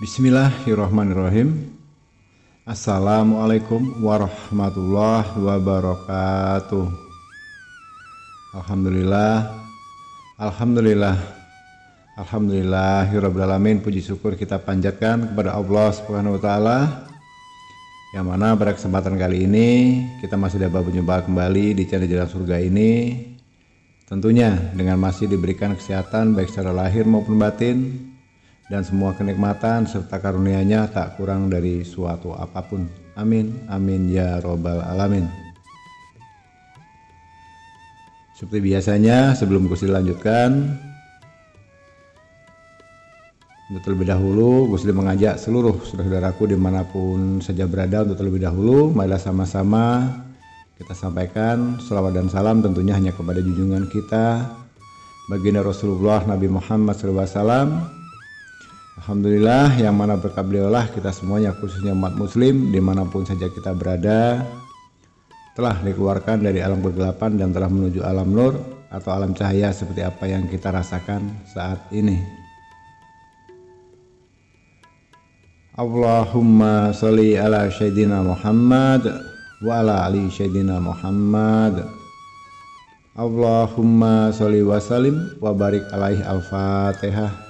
Bismillahirrahmanirrahim. Assalamualaikum warahmatullahi wabarakatuh. Alhamdulillah. Alhamdulillahirabbil alamin. Puji syukur kita panjatkan kepada Allah Subhanahu wa taala, yang mana pada kesempatan kali ini kita masih dapat berjumpa kembali di channel Jalan Surga ini, tentunya dengan masih diberikan kesehatan baik secara lahir maupun batin, dan semua kenikmatan serta karunia-Nya tak kurang dari suatu apapun. Amin, amin ya robbal alamin. Seperti biasanya, sebelum Gus dilanjutkan, untuk terlebih dahulu Gus mengajak seluruh saudara-saudaraku dimanapun saja berada untuk terlebih dahulu marilah sama-sama kita sampaikan salawat dan salam tentunya hanya kepada junjungan kita baginda Rasulullah Nabi Muhammad SAW. Alhamdulillah, yang mana berkat beliaulah kita semuanya, khususnya umat muslim dimanapun saja kita berada, telah dikeluarkan dari alam kegelapan dan telah menuju alam nur atau alam cahaya seperti apa yang kita rasakan saat ini. Allahumma sholli ala sayyidina Muhammad wa ala ali sayyidina Muhammad. Allahumma sholli wa sallim wa barik alaihi. Al-Fatihah.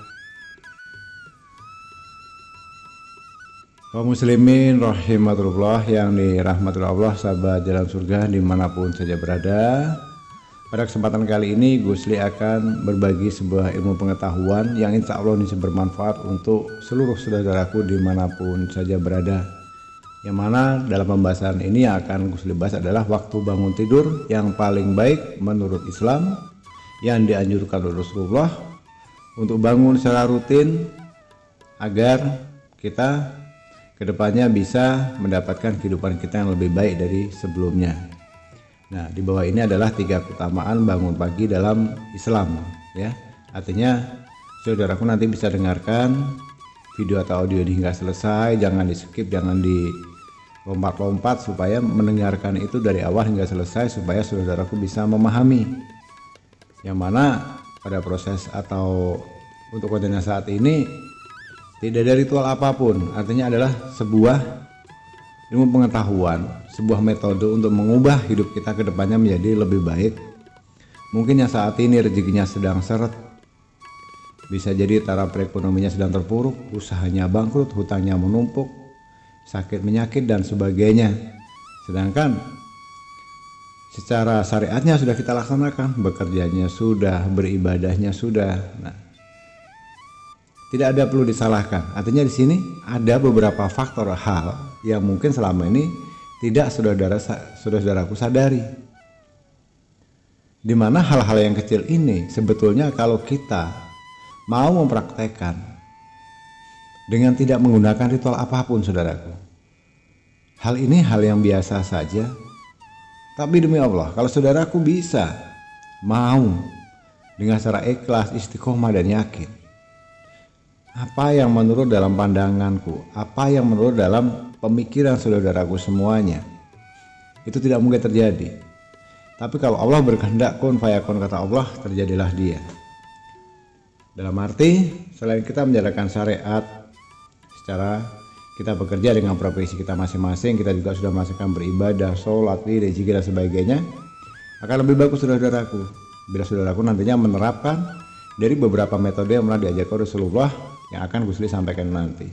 Kaum muslimin rahimatullah yang dirahmati Allah, sahabat Jalan Surga dimanapun saja berada, pada kesempatan kali ini Gusli akan berbagi sebuah ilmu pengetahuan yang insya Allah ini bermanfaat untuk seluruh saudaraku dimanapun saja berada, yang mana dalam pembahasan ini yang akan Gusli bahas adalah waktu bangun tidur yang paling baik menurut Islam, yang dianjurkan oleh Rasulullah untuk bangun secara rutin agar kita kedepannya bisa mendapatkan kehidupan kita yang lebih baik dari sebelumnya. Nah, di bawah ini adalah 3 keutamaan bangun pagi dalam Islam, ya. Artinya saudaraku nanti bisa dengarkan video atau audio ini hingga selesai, jangan di skip, jangan di lompat-lompat, supaya mendengarkan itu dari awal hingga selesai supaya saudaraku bisa memahami. Yang mana pada proses atau untuk kontennya saat ini tidak ada ritual apapun, artinya adalah sebuah ilmu pengetahuan, sebuah metode untuk mengubah hidup kita ke depannya menjadi lebih baik. Mungkin yang saat ini rezekinya sedang seret, bisa jadi taraf perekonomiannya sedang terpuruk, usahanya bangkrut, hutangnya menumpuk, sakit menyakit dan sebagainya. Sedangkan secara syariatnya sudah kita laksanakan, bekerjanya sudah, beribadahnya sudah. Nah, tidak ada perlu disalahkan. Artinya di sini ada beberapa faktor hal yang mungkin selama ini tidak saudaraku sadari. Di mana hal-hal yang kecil ini sebetulnya kalau kita mau mempraktekkan dengan tidak menggunakan ritual apapun, saudaraku, hal ini hal yang biasa saja. Tapi demi Allah, kalau saudaraku bisa mau dengan secara ikhlas, istiqomah dan yakin, apa yang menurut dalam pandanganku, apa yang menurut dalam pemikiran saudaraku semuanya, itu tidak mungkin terjadi. Tapi kalau Allah berkehendak, kun fayakun, kata Allah, terjadilah dia. Dalam arti, selain kita menjalankan syariat secara kita bekerja dengan profesi kita masing-masing, kita juga sudah melaksanakan beribadah, sholat, wirid, zikir dan sebagainya, akan lebih bagus saudaraku bila saudaraku nantinya menerapkan dari beberapa metode yang pernah diajarkan Rasulullah yang akan Gusli sampaikan nanti.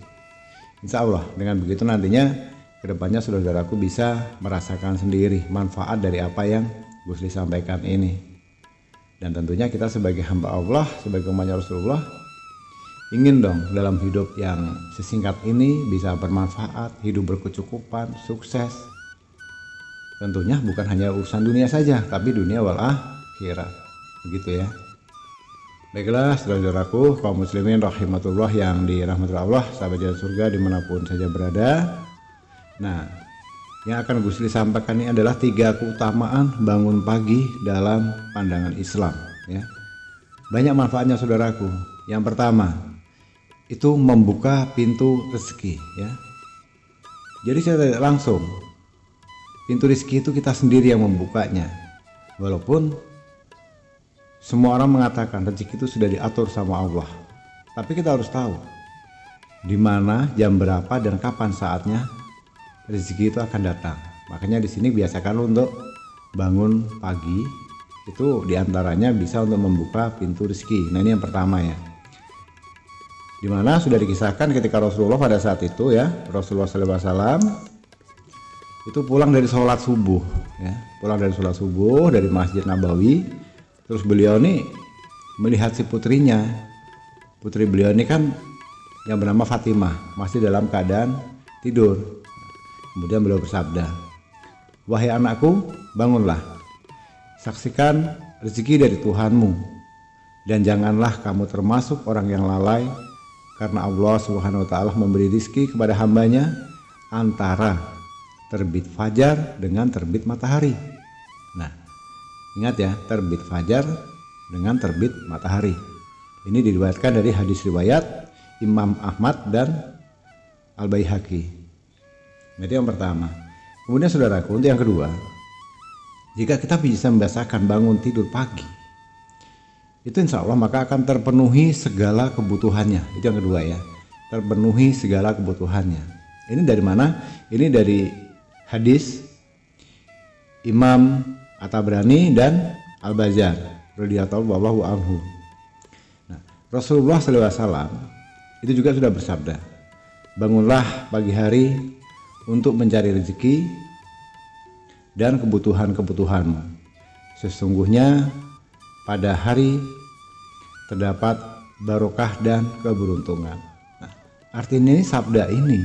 Insya Allah dengan begitu nantinya kedepannya saudaraku bisa merasakan sendiri manfaat dari apa yang Gusli sampaikan ini. Dan tentunya kita sebagai hamba Allah, sebagai umatnya Rasulullah, ingin dong dalam hidup yang sesingkat ini bisa bermanfaat, hidup berkecukupan, sukses. Tentunya bukan hanya urusan dunia saja, tapi dunia wal akhirat. Begitu ya. Baiklah saudara-saudaraku kaum muslimin rahimatullah yang dirahmati Allah, sahabat Jalan Surga dimanapun saja berada. Nah, yang akan Gusli sampaikan ini adalah 3 keutamaan bangun pagi dalam pandangan Islam, ya. Banyak manfaatnya saudaraku. Yang pertama, itu membuka pintu rezeki, ya. Jadi saya langsung pintu rezeki itu kita sendiri yang membukanya. Walaupun semua orang mengatakan rezeki itu sudah diatur sama Allah, tapi kita harus tahu di mana, jam berapa, dan kapan saatnya rezeki itu akan datang. Makanya di sini biasakan untuk bangun pagi, itu diantaranya bisa untuk membuka pintu rezeki. Nah ini yang pertama ya, dimana sudah dikisahkan ketika Rasulullah pada saat itu ya, Rasulullah SAW itu pulang dari sholat subuh ya, pulang dari sholat subuh dari Masjid Nabawi. Terus beliau nih melihat si putrinya, putri beliau ini kan yang bernama Fatimah masih dalam keadaan tidur. Kemudian beliau bersabda, "Wahai anakku, bangunlah, saksikan rezeki dari Tuhanmu, dan janganlah kamu termasuk orang yang lalai, karena Allah Subhanahu wa Ta'ala memberi rezeki kepada hambanya antara terbit fajar dengan terbit matahari." Nah, ingat ya, terbit fajar dengan terbit matahari. Ini diriwayatkan dari hadis riwayat Imam Ahmad dan Al-Baihaqi. Itu yang pertama. Kemudian saudaraku, untuk yang kedua, jika kita bisa membiasakan bangun tidur pagi, itu insya Allah maka akan terpenuhi segala kebutuhannya. Itu yang kedua ya, terpenuhi segala kebutuhannya. Ini dari mana? Ini dari hadis Imam At-Tabrani dan Al-Bazzar radhiyallahu anhu. Nah, Rasulullah SAW itu juga sudah bersabda, "Bangunlah pagi hari untuk mencari rezeki dan kebutuhan-kebutuhanmu. Sesungguhnya pada hari terdapat barokah dan keberuntungan." Nah, artinya sabda ini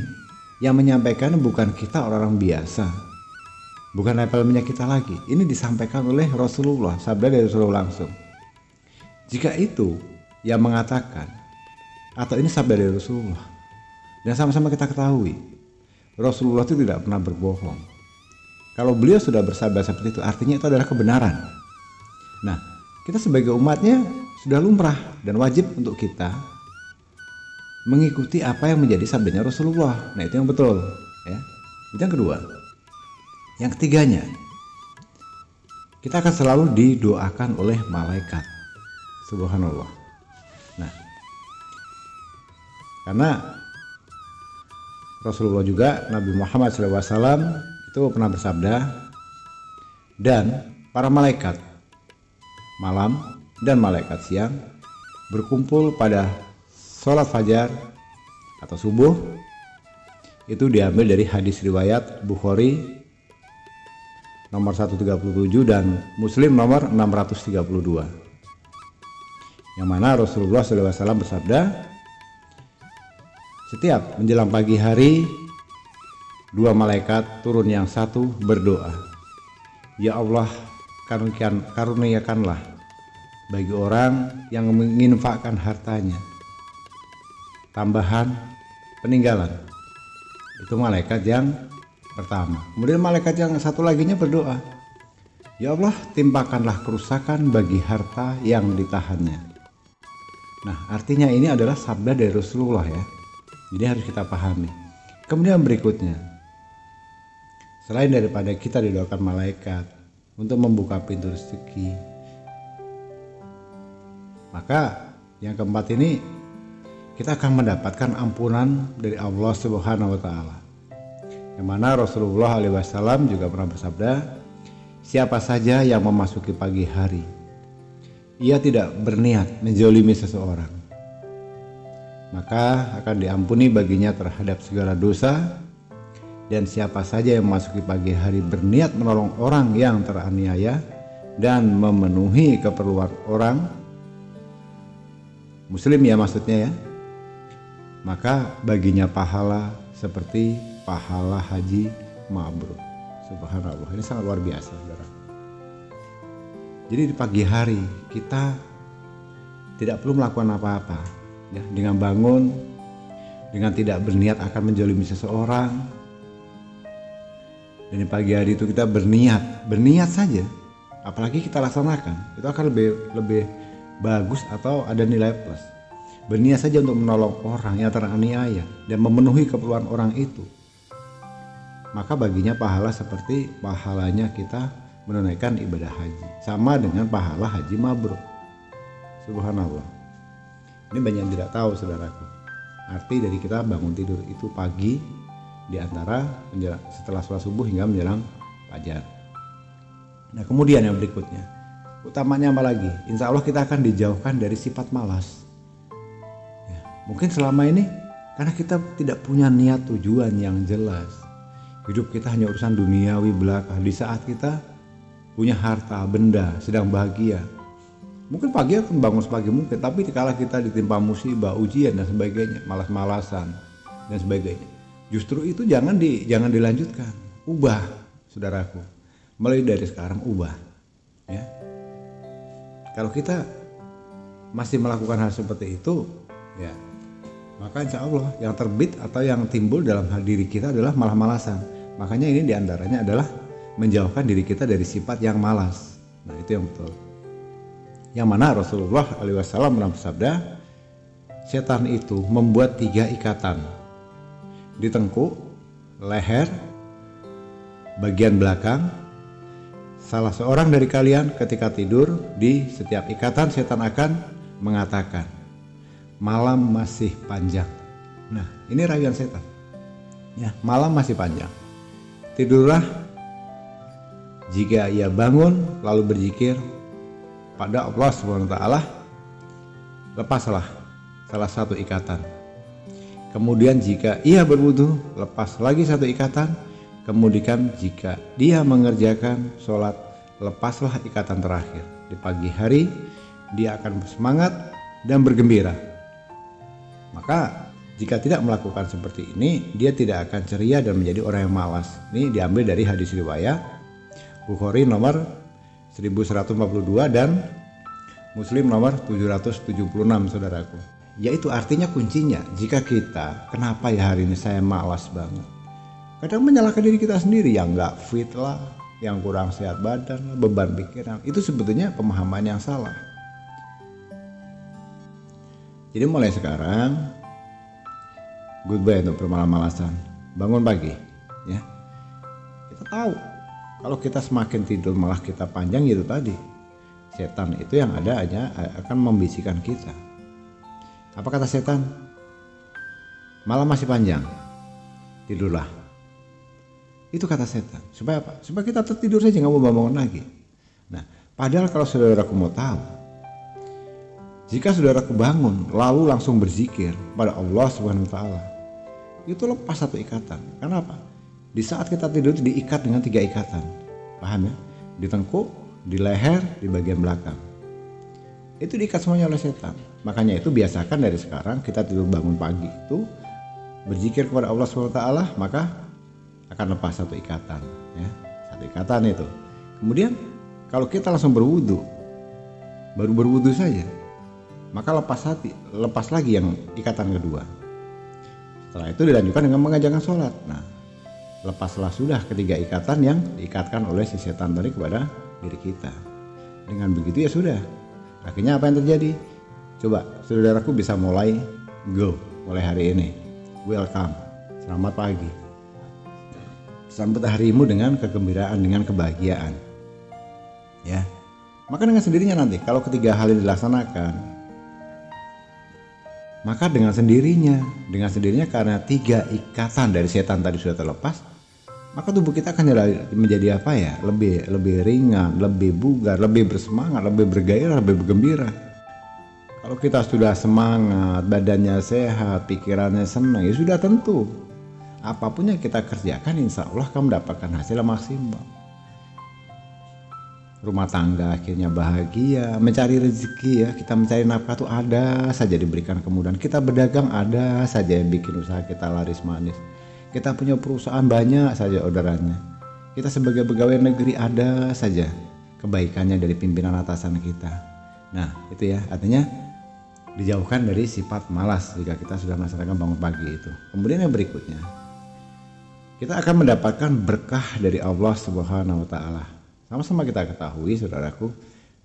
yang menyampaikan bukan kita orang-orang biasa, bukan levelnya kita lagi. Ini disampaikan oleh Rasulullah, sabda dari Rasulullah langsung. Jika itu yang mengatakan, atau ini sabda dari Rasulullah, dan sama-sama kita ketahui Rasulullah itu tidak pernah berbohong. Kalau beliau sudah bersabda seperti itu, artinya itu adalah kebenaran. Nah, kita sebagai umatnya sudah lumrah dan wajib untuk kita mengikuti apa yang menjadi sabdanya Rasulullah. Nah, itu yang betul ya. Itu yang kedua. Yang ketiganya, kita akan selalu didoakan oleh malaikat. Subhanallah. Nah, karena Rasulullah juga, Nabi Muhammad SAW itu pernah bersabda, "Dan para malaikat malam dan malaikat siang berkumpul pada sholat fajar atau subuh." Itu diambil dari hadis riwayat Bukhari nomor 137 dan Muslim nomor 632, yang mana Rasulullah SAW bersabda, "Setiap menjelang pagi hari, dua malaikat turun, yang satu berdoa, 'Ya Allah, karuniakanlah bagi orang yang menginfakkan hartanya tambahan peninggalan.' Itu malaikat yang pertama. Kemudian malaikat yang satu laginya berdoa, 'Ya Allah, timpakanlah kerusakan bagi harta yang ditahannya.' Nah, artinya ini adalah sabda dari Rasulullah ya. Jadi harus kita pahami. Kemudian berikutnya, selain daripada kita didoakan malaikat untuk membuka pintu rezeki, maka yang keempat ini kita akan mendapatkan ampunan dari Allah Subhanahu wa Ta'ala. Yang mana Rasulullah SAW juga pernah bersabda, "Siapa saja yang memasuki pagi hari, ia tidak berniat menzalimi seseorang, maka akan diampuni baginya terhadap segala dosa. Dan siapa saja yang memasuki pagi hari berniat menolong orang yang teraniaya dan memenuhi keperluan orang muslim ya maksudnya ya, maka baginya pahala seperti pahala haji mabrur." Subhanallah, ini sangat luar biasa saudara. Jadi di pagi hari kita tidak perlu melakukan apa-apa ya, dengan bangun, dengan tidak berniat akan menzalimi seseorang. Dan di pagi hari itu kita berniat saja, apalagi kita laksanakan, itu akan lebih bagus atau ada nilai plus. Berniat saja untuk menolong orang yang teraniaya dan memenuhi keperluan orang itu, maka baginya pahala seperti pahalanya kita menunaikan ibadah haji, sama dengan pahala haji mabrur. Subhanallah. Ini banyak yang tidak tahu saudaraku. arti dari kita bangun tidur itu pagi, di antara setelah sholat subuh hingga menjelang fajar. Nah kemudian yang berikutnya, utamanya apa lagi? Insya Allah kita akan dijauhkan dari sifat malas. Ya, mungkin selama ini karena kita tidak punya niat tujuan yang jelas. Hidup kita hanya urusan duniawi belaka. Di saat kita punya harta, benda, sedang bahagia, mungkin pagi akan bangun sepagi mungkin, tapi kala kita ditimpa musibah, ujian dan sebagainya, malas-malasan dan sebagainya, justru itu jangan dilanjutkan. Ubah, saudaraku, mulai dari sekarang ubah. Ya, kalau kita masih melakukan hal seperti itu, ya maka insya Allah yang terbit atau yang timbul dalam diri kita adalah malas-malasan. Makanya ini diantaranya adalah menjauhkan diri kita dari sifat yang malas. Nah itu yang betul. Yang mana Rasulullah SAW pernah bersabda, setan itu membuat 3 ikatan di tengkuk, leher, bagian belakang. Salah seorang dari kalian ketika tidur, di setiap ikatan setan akan mengatakan, malam masih panjang. Nah ini rayuan setan. Ya, malam masih panjang. Tidurlah, jika ia bangun lalu berzikir pada Allah SWT, lepaslah salah satu ikatan. Kemudian jika ia berwudu, lepas lagi satu ikatan. Kemudian jika dia mengerjakan sholat, lepaslah ikatan terakhir. Di pagi hari dia akan bersemangat dan bergembira. Maka jika tidak melakukan seperti ini, dia tidak akan ceria dan menjadi orang yang malas. Ini diambil dari hadis riwayat Bukhari nomor 1142 dan Muslim nomor 776, saudaraku. Yaitu artinya kuncinya, jika kita, kenapa ya hari ini saya malas banget? Kadang menyalahkan diri kita sendiri, yang nggak fit lah, yang kurang sehat badan lah, beban pikiran. Itu sebetulnya pemahaman yang salah. Jadi mulai sekarang, goodbye untuk bermalas-malasan. Bangun pagi, ya. Kita tahu kalau kita semakin tidur malah kita panjang, itu tadi setan itu yang ada aja akan membisikkan kita. Apa kata setan? Malam masih panjang, tidurlah. Itu kata setan. Supaya apa? Supaya kita tertidur saja, nggak mau bangun lagi. Nah, padahal kalau saudaraku mau tahu, jika saudaraku bangun lalu langsung berzikir pada Allah Subhanahu Wa Taala, itu lepas satu ikatan. Karena apa? Di saat kita tidur itu diikat dengan 3 ikatan. Paham ya? Di tengkuk, di leher, di bagian belakang. Itu diikat semuanya oleh setan. Makanya itu biasakan dari sekarang kita tidur bangun pagi itu berzikir kepada Allah SWT, maka akan lepas satu ikatan. Ya, satu ikatan itu. Kemudian kalau kita langsung berwudu, baru berwudu saja, maka lepas lagi yang ikatan kedua. Setelah itu dilanjutkan dengan mengerjakan sholat. Nah, lepaslah sudah ketiga ikatan yang diikatkan oleh si setan tadi kepada diri kita. Dengan begitu ya sudah. Akhirnya apa yang terjadi? Coba saudaraku bisa mulai mulai hari ini. Welcome, selamat pagi. Sambut harimu dengan kegembiraan, dengan kebahagiaan. Ya, maka dengan sendirinya nanti kalau ketiga hal ini dilaksanakan, maka dengan sendirinya karena 3 ikatan dari setan tadi sudah terlepas, maka tubuh kita akan menjadi apa ya? Lebih ringan, lebih bugar, lebih bersemangat, lebih bergairah, lebih bergembira. Kalau kita sudah semangat, badannya sehat, pikirannya senang, ya sudah tentu apapun yang kita kerjakan insya Allah akan mendapatkan hasil yang maksimal. Rumah tangga akhirnya bahagia, mencari rezeki ya, kita mencari nafkah tuh ada saja diberikan kemudahan. Kita berdagang ada saja yang bikin usaha kita laris manis. Kita punya perusahaan banyak saja orderannya. Kita sebagai pegawai negeri ada saja kebaikannya dari pimpinan atasan kita. Nah itu ya, artinya dijauhkan dari sifat malas jika kita sudah melaksanakan bangun pagi itu. Kemudian yang berikutnya, kita akan mendapatkan berkah dari Allah Subhanahu Wa Taala. Sama-sama kita ketahui saudaraku,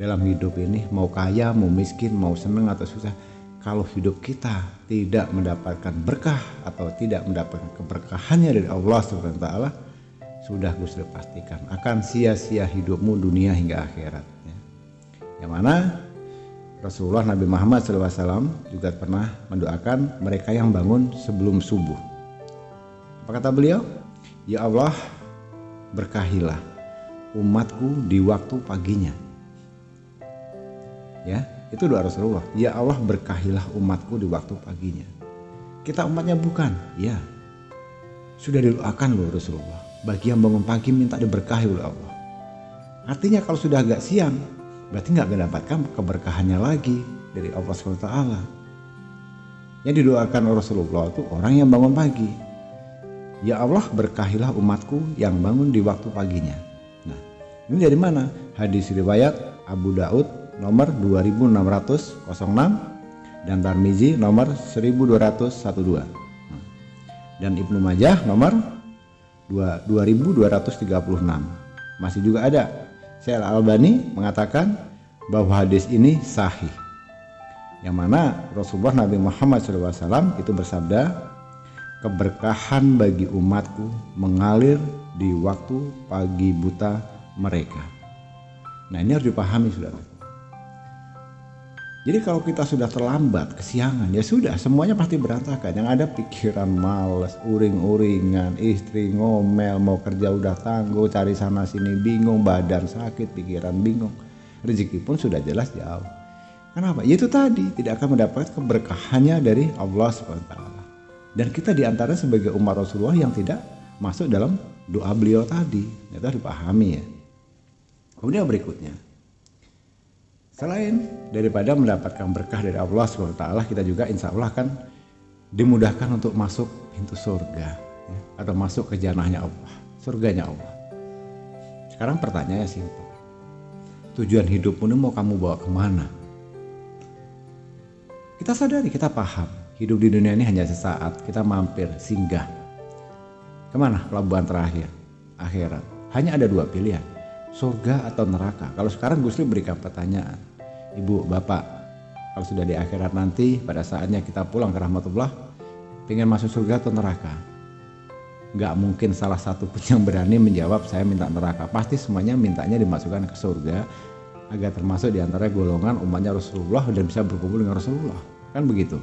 dalam hidup ini mau kaya, mau miskin, mau senang atau susah, kalau hidup kita tidak mendapatkan berkah atau tidak mendapatkan keberkahannya dari Allah Subhanahu Wa Taala, sudah Gus pastikan akan sia-sia hidupmu dunia hingga akhirat. Ya. Yang mana Rasulullah Nabi Muhammad SAW juga pernah mendoakan mereka yang bangun sebelum subuh. Apa kata beliau? Ya Allah, berkahilah umatku di waktu paginya. Ya, itu doa Rasulullah. Ya Allah, berkahilah umatku di waktu paginya. Kita umatnya bukan? Ya. Sudah didoakan loh Rasulullah. Bagi yang bangun pagi minta diberkahi oleh Allah. Artinya kalau sudah agak siang, berarti nggak mendapatkan keberkahannya lagi dari Allah SWT. Yang didoakan Rasulullah itu orang yang bangun pagi. Ya Allah, berkahilah umatku yang bangun di waktu paginya. Nah, ini dari mana? Hadis riwayat Abu Daud nomor 2606 dan Tirmizi nomor 1212. Dan Ibnu Majah nomor 2236. Masih juga ada Syekh Al-Albani mengatakan bahwa hadis ini sahih, yang mana Rasulullah Nabi Muhammad SAW itu bersabda, keberkahan bagi umatku mengalir di waktu pagi buta mereka. Nah, ini harus dipahami saudara. Jadi kalau kita sudah terlambat, kesiangan, ya sudah, semuanya pasti berantakan. Yang ada pikiran malas, uring-uringan, istri ngomel, mau kerja udah tangguh, cari sana sini bingung, badan sakit, pikiran bingung. Rezeki pun sudah jelas jauh. Kenapa? Ya itu tadi, tidak akan mendapat keberkahannya dari Allah SWT. Dan kita diantara sebagai umat Rasulullah yang tidak masuk dalam doa beliau tadi. Itu harus dipahami ya. Kemudian berikutnya, selain daripada mendapatkan berkah dari Allah SWT, kita juga insya Allah akan dimudahkan untuk masuk pintu surga ya, atau masuk ke jannahnya Allah, surganya Allah. Sekarang pertanyaannya simpel. Tujuan hidupmu ini mau kamu bawa kemana? Kita sadari, kita paham, hidup di dunia ini hanya sesaat, kita mampir, singgah. Kemana? Pelabuhan terakhir, akhirat. Hanya ada dua pilihan, surga atau neraka. Kalau sekarang Gus Lim berikan pertanyaan, Ibu, Bapak, kalau sudah di akhirat nanti, pada saatnya kita pulang ke rahmatullah, pengen masuk surga atau neraka? Nggak mungkin salah satu pun yang berani menjawab saya minta neraka. Pasti semuanya mintanya dimasukkan ke surga, agar termasuk di antara golongan umatnya Rasulullah dan bisa berkumpul dengan Rasulullah. Kan begitu.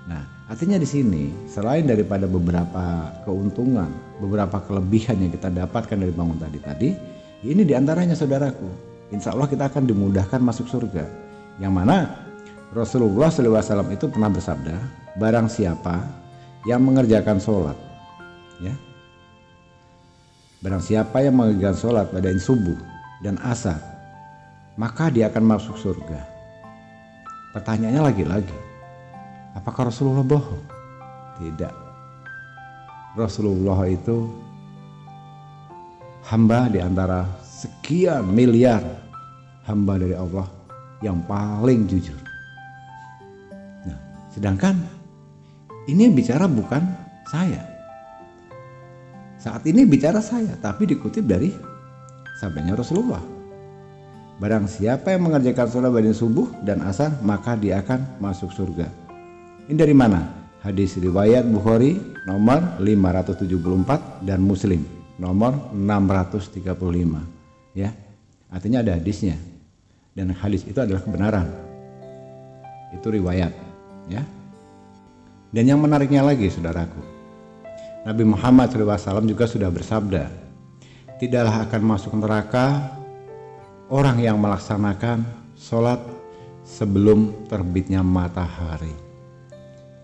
Nah, artinya di sini selain daripada beberapa keuntungan, beberapa kelebihan yang kita dapatkan dari bangun tadi, ini diantaranya saudaraku. Insya Allah kita akan dimudahkan masuk surga. Yang mana Rasulullah SAW itu pernah bersabda, barang siapa yang mengerjakan sholat, ya, barang siapa yang mengerjakan sholat pada subuh dan asar, maka dia akan masuk surga. Pertanyaannya lagi-lagi, apakah Rasulullah bohong? Tidak. Rasulullah itu hamba di antara sekian miliar hamba dari Allah yang paling jujur. Nah, sedangkan ini bicara bukan saya. Saat ini bicara saya, tapi dikutip dari sabdanya Rasulullah. Barang siapa yang mengerjakan sholat pada subuh dan asar, maka dia akan masuk surga. Ini dari mana? Hadis riwayat Bukhari nomor 574 dan Muslim nomor 635. Ya, artinya ada hadisnya, dan hadis itu adalah kebenaran, itu riwayat ya. Dan yang menariknya lagi saudaraku, Nabi Muhammad SAW juga sudah bersabda, tidaklah akan masuk neraka orang yang melaksanakan sholat sebelum terbitnya matahari,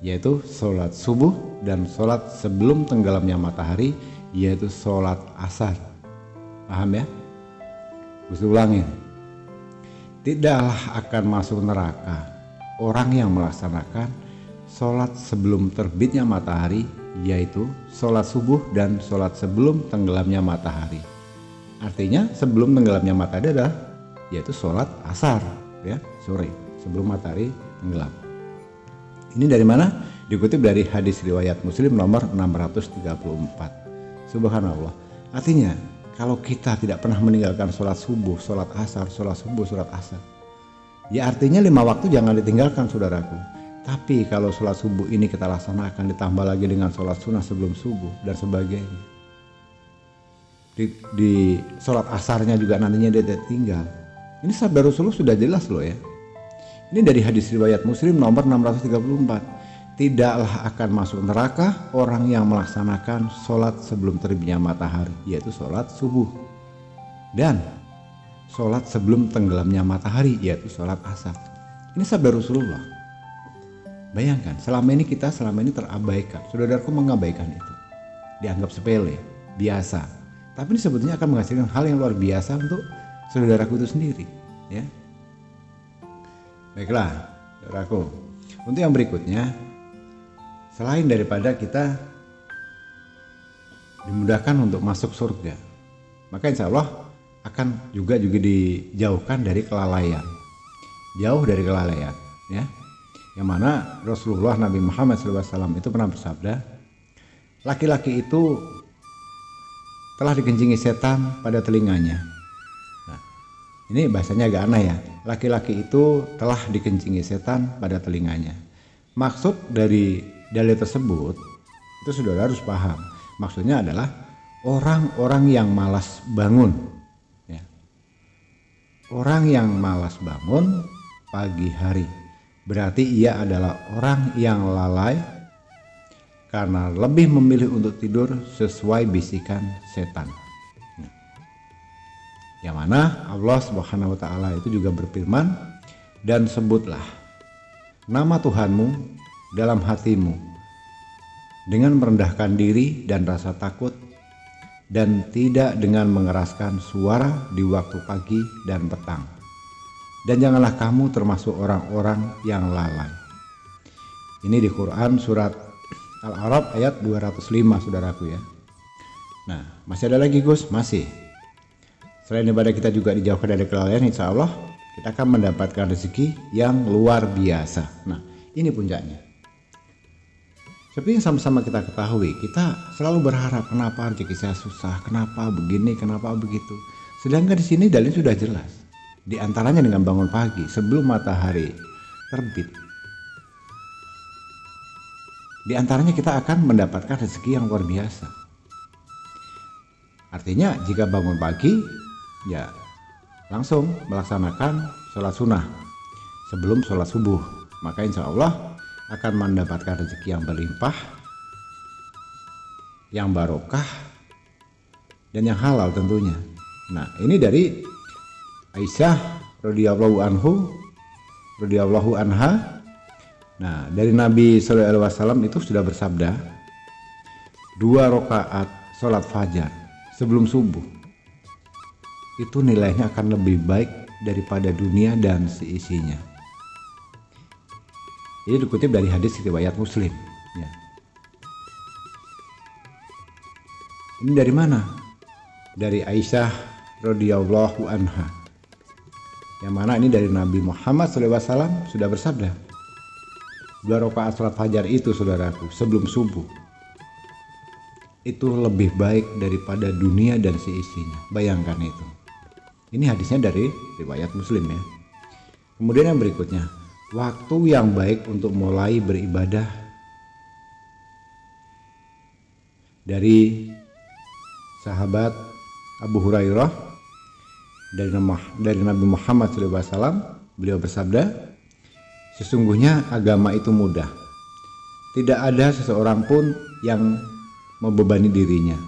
yaitu sholat subuh dan sholat sebelum tenggelamnya matahari, yaitu sholat asar. Paham ya? Gue ulangin, tidaklah akan masuk neraka orang yang melaksanakan sholat sebelum terbitnya matahari, yaitu sholat subuh dan sholat sebelum tenggelamnya matahari. Artinya sebelum tenggelamnya matahari adalah yaitu sholat asar ya, sore sebelum matahari tenggelam. Ini dari mana? Dikutip dari hadis riwayat Muslim nomor 634. Subhanallah. Artinya kalau kita tidak pernah meninggalkan sholat subuh, sholat asar, sholat subuh, sholat asar, ya artinya 5 waktu jangan ditinggalkan saudaraku. Tapi kalau sholat subuh ini kita laksanakan, ditambah lagi dengan sholat sunnah sebelum subuh dan sebagainya, di sholat asarnya juga nantinya dia tinggal. Ini sabda Rasulullah sudah jelas loh ya. Ini dari hadis riwayat Muslim nomor 634. Tidaklah akan masuk neraka orang yang melaksanakan sholat sebelum terbitnya matahari, yaitu sholat subuh, dan sholat sebelum tenggelamnya matahari, yaitu sholat asar. Ini sabda Rasulullah. Bayangkan, selama ini terabaikan. Saudaraku mengabaikan itu, dianggap sepele, biasa. Tapi ini sebetulnya akan menghasilkan hal yang luar biasa untuk saudaraku itu sendiri, ya. Baiklah, saudaraku. Untuk yang berikutnya, selain daripada kita dimudahkan untuk masuk surga, maka insya Allah akan juga dijauhkan dari kelalaian. Jauh dari kelalaian, ya. Yang mana Rasulullah Nabi Muhammad SAW itu pernah bersabda, laki-laki itu telah dikencingi setan pada telinganya. Nah, ini bahasanya agak aneh ya. Laki-laki itu telah dikencingi setan pada telinganya. Maksud dari dalil tersebut itu saudara harus paham. Maksudnya adalah orang-orang yang malas bangun, ya. Orang yang malas bangun pagi hari, berarti ia adalah orang yang lalai karena lebih memilih untuk tidur sesuai bisikan setan. Yang mana Allah Subhanahu wa taala itu juga berfirman, dan sebutlah nama Tuhanmu dalam hatimu dengan merendahkan diri dan rasa takut, dan tidak dengan mengeraskan suara di waktu pagi dan petang. Dan janganlah kamu termasuk orang-orang yang lalai. Ini di Quran surat Al-A'raf ayat 205, saudaraku ya. Nah, masih ada lagi Gus? Masih. Selain daripada kita juga dijauhkan dari kelalaian, insya Allah kita akan mendapatkan rezeki yang luar biasa. Nah, ini puncaknya. Seperti yang sama-sama kita ketahui, kita selalu berharap kenapa rezeki saya susah, kenapa begini, kenapa begitu. Sedangkan di sini dalil sudah jelas. Di antaranya dengan bangun pagi sebelum matahari terbit. Di antaranya kita akan mendapatkan rezeki yang luar biasa. Artinya jika bangun pagi, ya langsung melaksanakan sholat sunnah sebelum sholat subuh, maka insya Allah akan mendapatkan rezeki yang berlimpah, yang barokah, dan yang halal tentunya. Nah, ini dari Aisyah radhiyallahu anha. Nah, dari Nabi sallallahu alaihi wasallam itu sudah bersabda, 2 rakaat sholat fajar sebelum subuh itu nilainya akan lebih baik daripada dunia dan seisinya. Ini dikutip dari hadis riwayat Muslim, ya. Ini dari mana? Dari Aisyah radhiyallahu anha. Yang mana ini dari Nabi Muhammad SAW sudah bersabda, 2 rakaat sholat fajar itu saudaraku sebelum subuh itu lebih baik daripada dunia dan seisinya. Bayangkan itu. Ini hadisnya dari riwayat Muslim ya. Kemudian yang berikutnya, waktu yang baik untuk mulai beribadah dari sahabat Abu Hurairah dari Nabi Muhammad SAW, beliau bersabda, sesungguhnya agama itu mudah. Tidak ada seseorang pun yang membebani dirinya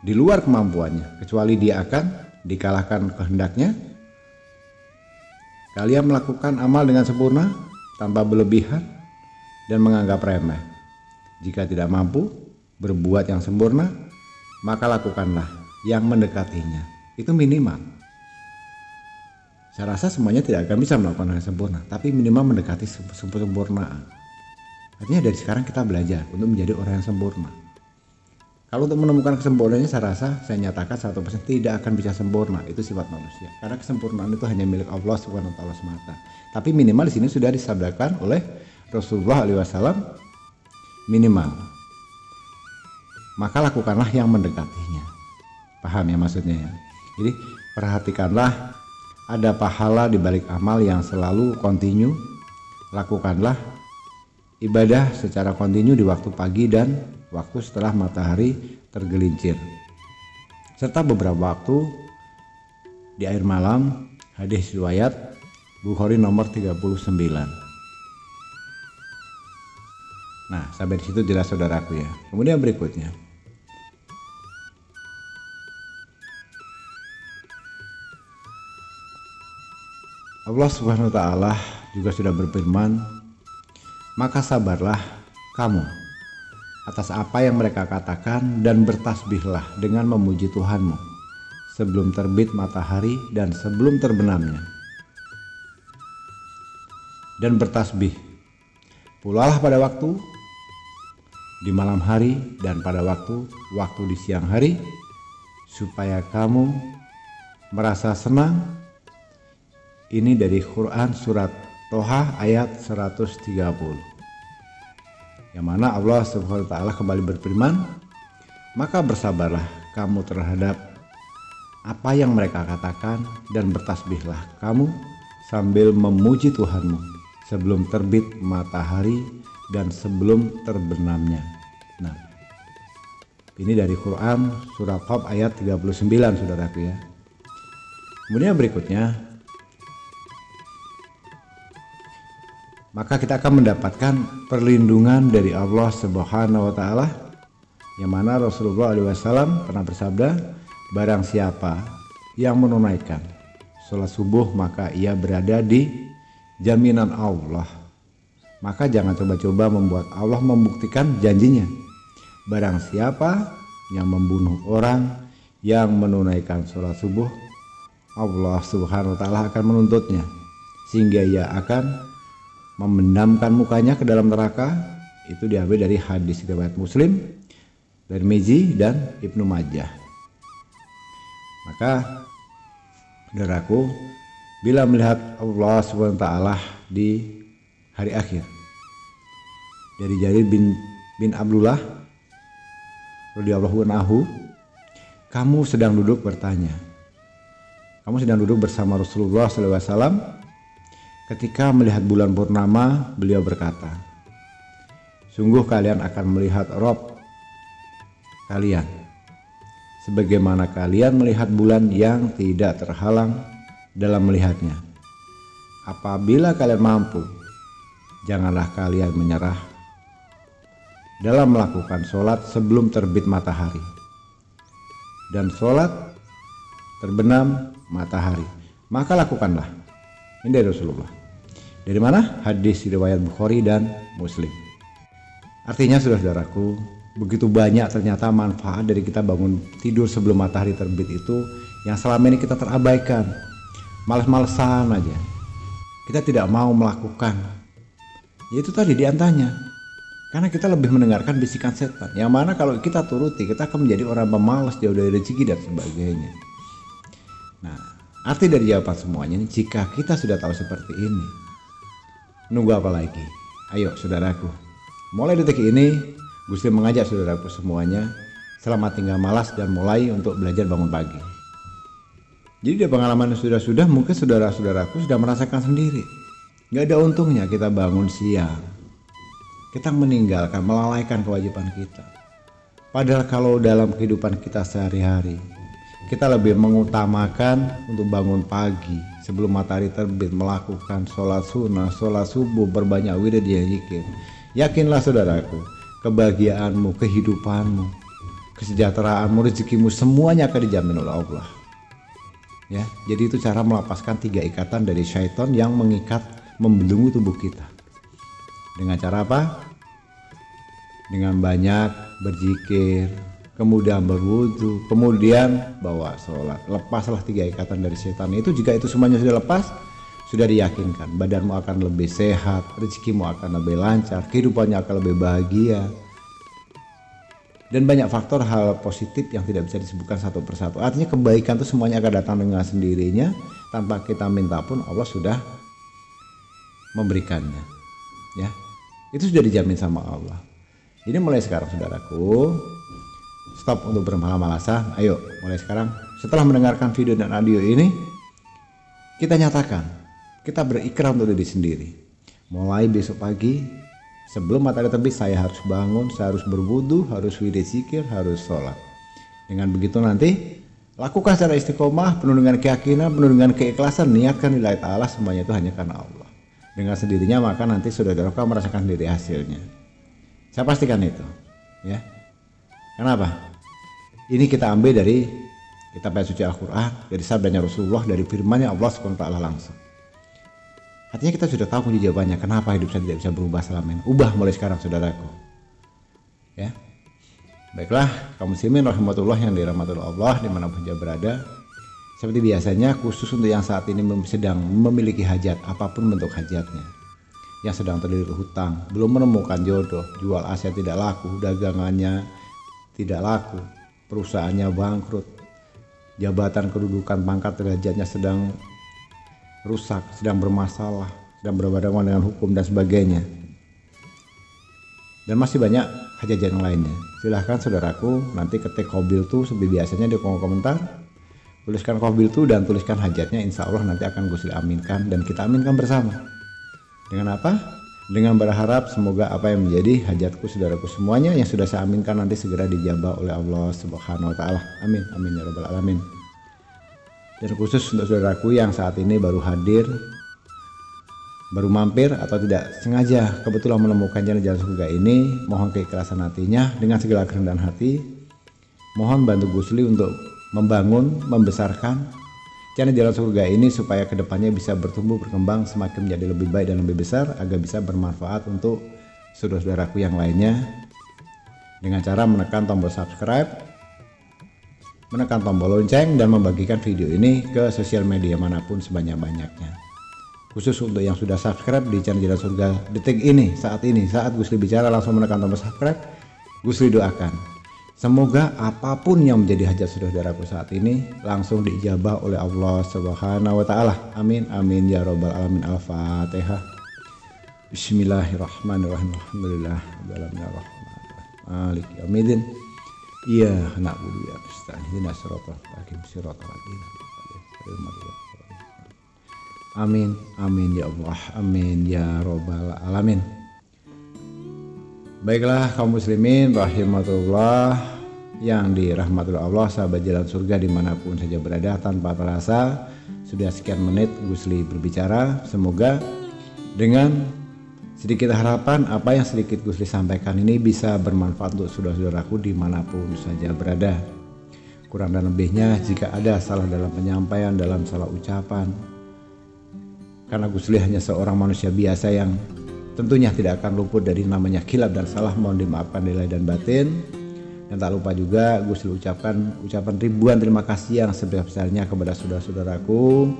di luar kemampuannya, kecuali dia akan dikalahkan kehendaknya. Kalian melakukan amal dengan sempurna tanpa berlebihan dan menganggap remeh. Jika tidak mampu berbuat yang sempurna, maka lakukanlah yang mendekatinya. Itu minimal. Saya rasa semuanya tidak akan bisa melakukan yang sempurna, tapi minimal mendekati kesempurnaan. Artinya dari sekarang kita belajar untuk menjadi orang yang sempurna. Kalau untuk menemukan kesempurnaannya, saya nyatakan 100% tidak akan bisa sempurna. Itu sifat manusia. Karena kesempurnaan itu hanya milik Allah Subhanahu wa taala semata. Tapi minimal di sini sudah disabdakan oleh Rasulullah SAW, minimal. Maka lakukanlah yang mendekatinya. Paham ya maksudnya ya? Jadi perhatikanlah, ada pahala di balik amal yang selalu kontinu. Lakukanlah ibadah secara kontinu di waktu pagi dan waktu setelah matahari tergelincir, serta beberapa waktu di akhir malam. Hadis riwayat Bukhari nomor 39. Nah, sampai di situ jelas saudaraku ya. Kemudian berikutnya, Allah Subhanahu wa taala juga sudah berfirman, "Maka sabarlah kamu atas apa yang mereka katakan dan bertasbihlah dengan memuji Tuhanmu sebelum terbit matahari dan sebelum terbenamnya. Dan bertasbih pulalah pada waktu di malam hari dan pada waktu di siang hari, supaya kamu merasa senang." Ini dari Quran surat Toha ayat 130. Yang mana Allah Subhanahu wa taala kembali berfirman, "Maka bersabarlah kamu terhadap apa yang mereka katakan dan bertasbihlah kamu sambil memuji Tuhanmu sebelum terbit matahari dan sebelum terbenamnya." Nah, ini dari Quran surat Qaf ayat 39 saudaraku ya. Kemudian berikutnya, maka kita akan mendapatkan perlindungan dari Allah Subhanahu wa taala, yang mana Rasulullah SAW pernah bersabda, "Barang siapa yang menunaikan sholat subuh maka ia berada di jaminan Allah." Maka jangan coba-coba membuat Allah membuktikan janjinya. Barang siapa yang membunuh orang yang menunaikan sholat subuh, Allah Subhanahu wa taala akan menuntutnya sehingga ia akan memendamkan mukanya ke dalam neraka. Itu diambil dari hadis riwayat Muslim, Tirmizi dan Ibnu Majah. Maka saudaraku, bila melihat Allah SWT di hari akhir, dari Jarir bin Abdullah radhiyallahu anhu, kamu sedang duduk bertanya, kamu sedang duduk bersama Rasulullah SAW. Ketika melihat bulan purnama, beliau berkata, "Sungguh kalian akan melihat Rob kalian sebagaimana kalian melihat bulan yang tidak terhalang dalam melihatnya. Apabila kalian mampu, janganlah kalian menyerah dalam melakukan sholat sebelum terbit matahari dan sholat terbenam matahari, maka lakukanlah." Ini dari Rasulullah. Dari mana? Hadis riwayat Bukhari dan Muslim. Artinya saudara-saudaraku, begitu banyak ternyata manfaat dari kita bangun tidur sebelum matahari terbit itu yang selama ini kita terabaikan. Males-malesan aja. Kita tidak mau melakukan. Yaitu tadi diantaranya. Karena kita lebih mendengarkan bisikan setan. Yang mana kalau kita turuti, kita akan menjadi orang pemalas, jauh dari rezeki dan sebagainya. Nah, arti dari jawaban semuanya ini, jika kita sudah tahu seperti ini, nunggu apa lagi? Ayo saudaraku, mulai detik ini Gusti mengajak saudaraku semuanya selamat tinggal malas dan mulai untuk belajar bangun pagi. Jadi dari pengalaman sudah mungkin saudara-saudaraku sudah merasakan sendiri, nggak ada untungnya kita bangun siang, kita meninggalkan, melalaikan kewajiban kita. Padahal kalau dalam kehidupan kita sehari-hari, kita lebih mengutamakan untuk bangun pagi sebelum matahari terbit, melakukan sholat sunnah, sholat subuh, berbanyak wirid dan zikir. Yakinlah saudaraku, kebahagiaanmu, kehidupanmu, kesejahteraanmu, rezekimu semuanya akan dijamin oleh Allah. Ya, jadi itu cara melepaskan 3 ikatan dari syaitan yang mengikat, membelenggu tubuh kita. Dengan cara apa? Dengan banyak berzikir, kemudian berwudu, kemudian bawa sholat. Lepaslah 3 ikatan dari setan itu. Jika itu semuanya sudah lepas, sudah diyakinkan badanmu akan lebih sehat, rezekimu akan lebih lancar, kehidupannya akan lebih bahagia, dan banyak faktor hal positif yang tidak bisa disebutkan satu persatu. Artinya kebaikan itu semuanya akan datang dengan sendirinya, tanpa kita minta pun Allah sudah memberikannya. Ya, itu sudah dijamin sama Allah. Jadi mulai sekarang saudaraku, stop untuk bermalas-malasan. Ayo mulai sekarang, setelah mendengarkan video dan audio ini, kita nyatakan, kita berikrar untuk diri sendiri. Mulai besok pagi sebelum matahari terbit, saya harus bangun, saya harus berwudu, harus wirid zikir, harus sholat. Dengan begitu nanti Lakukan secara istiqomah, penuh dengan keyakinan, penuh dengan keikhlasan, niatkan lillahi ta'ala, semuanya itu hanya karena Allah. Dengan sendirinya maka nanti saudara akan merasakan sendiri hasilnya. Saya pastikan itu, ya. Kenapa? Ini kita ambil dari kitab suci Al-Quran, dari sabdanya Rasulullah, dari firman-Nya Allah SWT langsung. Artinya kita sudah tahu kunci jawabannya. Kenapa hidup saya tidak bisa berubah selama ini? Ubah mulai sekarang, saudaraku. Ya. Baiklah, kaum muslimin rahmatullah yang dirahmati Allah dimanapun dia berada. Seperti biasanya, khusus untuk yang saat ini sedang memiliki hajat, apapun bentuk hajatnya, yang sedang terlilit hutang, belum menemukan jodoh, jual aset tidak laku, dagangannya tidak laku, perusahaannya bangkrut, jabatan kedudukan pangkat derajatnya sedang rusak, sedang bermasalah, sedang berhadapan dengan hukum dan sebagainya, dan masih banyak hajat yang lainnya. Silahkan saudaraku nanti ketik Qabil tuh seperti biasanya di kolom komentar, tuliskan Qabil tuh dan tuliskan hajatnya, insya Allah nanti akan Gus aminkan dan kita aminkan bersama. Dengan apa? Dengan berharap semoga apa yang menjadi hajatku saudaraku semuanya yang sudah saya aminkan nanti segera dijabah oleh Allah Subhanahu wa taala. Amin amin ya rabbal alamin. Dan khusus untuk saudaraku yang saat ini baru hadir, baru mampir atau tidak sengaja kebetulan menemukan jalan surga ini, mohon keikhlasan hatinya dengan segala kerendahan hati. Mohon bantu Gusli untuk membangun, membesarkan channel jalan surga ini supaya kedepannya bisa bertumbuh, berkembang, semakin menjadi lebih baik dan lebih besar agar bisa bermanfaat untuk saudara-saudaraku yang lainnya dengan cara menekan tombol subscribe, menekan tombol lonceng dan membagikan video ini ke sosial media manapun sebanyak-banyaknya. Khusus untuk yang sudah subscribe di channel Jalan Surga detik ini, saat Gusli bicara langsung menekan tombol subscribe. Gusli doakan semoga apapun yang menjadi hajat saudaraku saat ini langsung diijabah oleh Allah Subhanahu wa taala. Amin amin ya rabbal alamin. Al-Fatihah. Bismillahirrahmanirrahim. Alhamdulillah maliki yaumiddin. Iya, na'budu wa nasta'in. Ihdinas siratal mustaqim. Amin amin ya Allah, amin ya robbal alamin. Baiklah kaum muslimin rahimatullah yang dirahmati Allah, sahabat jalan surga dimanapun saja berada, tanpa terasa sudah sekian menit Gusli berbicara. Semoga dengan sedikit harapan apa yang sedikit Gusli sampaikan ini bisa bermanfaat untuk saudara-saudaraku dimanapun saja berada. Kurang dan lebihnya jika ada salah dalam penyampaian, dalam salah ucapan, karena Gusli hanya seorang manusia biasa yang tentunya tidak akan luput dari namanya khilaf dan salah, mohon dimaafkan lahir dan batin. Dan tak lupa juga Gusli ucapan ribuan terima kasih yang sebesar-besarnya kepada saudara-saudaraku,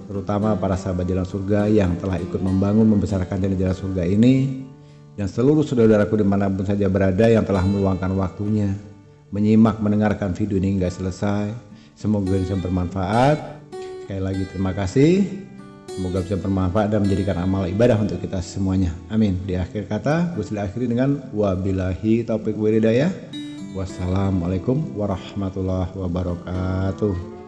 terutama para sahabat jalan surga yang telah ikut membangun, membesarkan jalan surga ini, dan seluruh saudara-saudaraku dimanapun saja berada yang telah meluangkan waktunya menyimak, mendengarkan video ini hingga selesai. Semoga bisa bermanfaat. Sekali lagi terima kasih. Semoga bisa bermanfaat dan menjadikan amal ibadah untuk kita semuanya. Amin. Di akhir kata, Gusli akhiri dengan wabillahi taufiq wal hidayah. Wassalamualaikum warahmatullahi wabarakatuh.